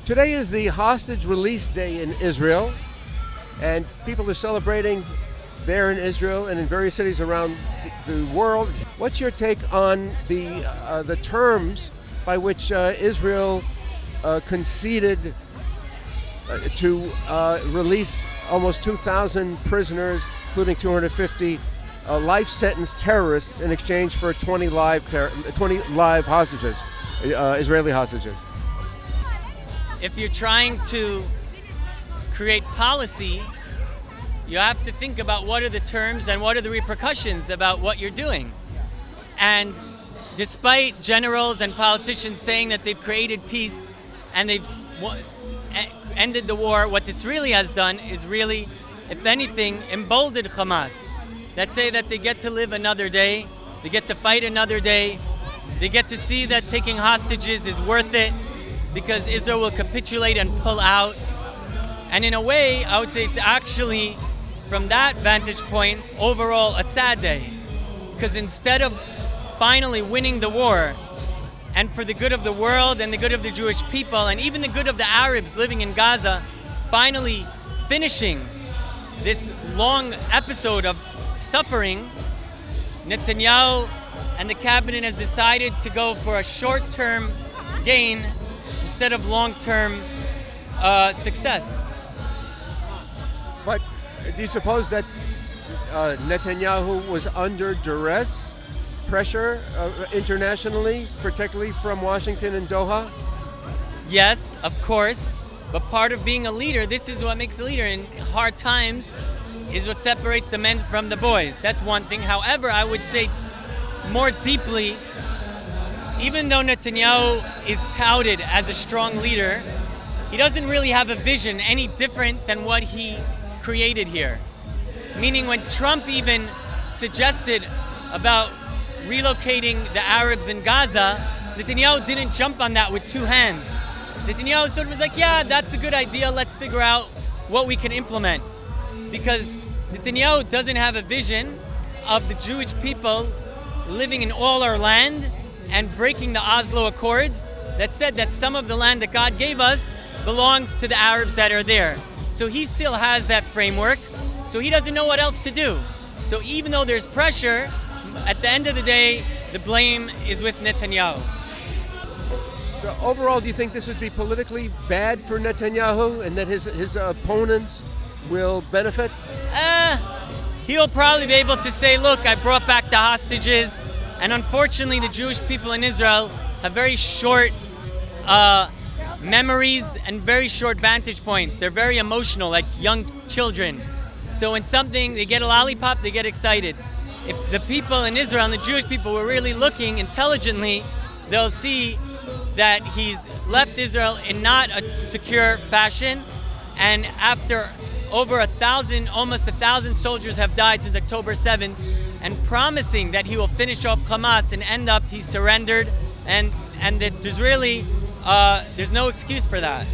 Today is the hostage release day in Israel, and people are celebrating there in Israel and in various cities around the world. What's your take on the terms by which Israel conceded to release almost 2,000 prisoners, including 250 life sentence terrorists, in exchange for 20 live hostages, Israeli hostages? If you're trying to create policy, you have to think about what are the terms and what are the repercussions about what you're doing. And despite generals and politicians saying that they've created peace and they've ended the war, what this really has done is really, if anything, emboldened Hamas. That say that they get to live another day, they get to fight another day, they get to see that taking hostages is worth it because Israel will capitulate and pull out. And in a way, I would say it's actually, from that vantage point, overall a sad day. Because instead of finally winning the war, and for the good of the world and the good of the Jewish people and even the good of the Arabs living in Gaza, finally finishing this long episode of suffering, Netanyahu and the cabinet has decided to go for a short-term gain instead of long-term success. But do you suppose that Netanyahu was under duress, pressure internationally, particularly from Washington and Doha? Yes, of course. But part of being a leader, this is what makes a leader in hard times, is what separates the men from the boys. That's one thing. However, I would say more deeply, even though Netanyahu is touted as a strong leader, he doesn't really have a vision any different than what he created here. Meaning when Trump even suggested about relocating the Arabs in Gaza, Netanyahu didn't jump on that with two hands. Netanyahu sort of was like, yeah, that's a good idea, let's figure out what we can implement. Because Netanyahu doesn't have a vision of the Jewish people living in all our land and breaking the Oslo Accords that said that some of the land that God gave us belongs to the Arabs that are there. So he still has that framework, so he doesn't know what else to do. So even though there's pressure, at the end of the day, the blame is with Netanyahu. So overall, do you think this would be politically bad for Netanyahu and that his opponents will benefit? He'll probably be able to say, look, I brought back the hostages, and unfortunately the Jewish people in Israel have very short memories and very short vantage points. They're very emotional, like young children. So when something, they get a lollipop, they get excited. If the people in Israel and the Jewish people were really looking intelligently, they'll see that he's left Israel in not a secure fashion, and after over 1,000, almost 1,000 soldiers have died since October 7th, and promising that he will finish off Hamas and end up he surrendered, and that there's really there's no excuse for that.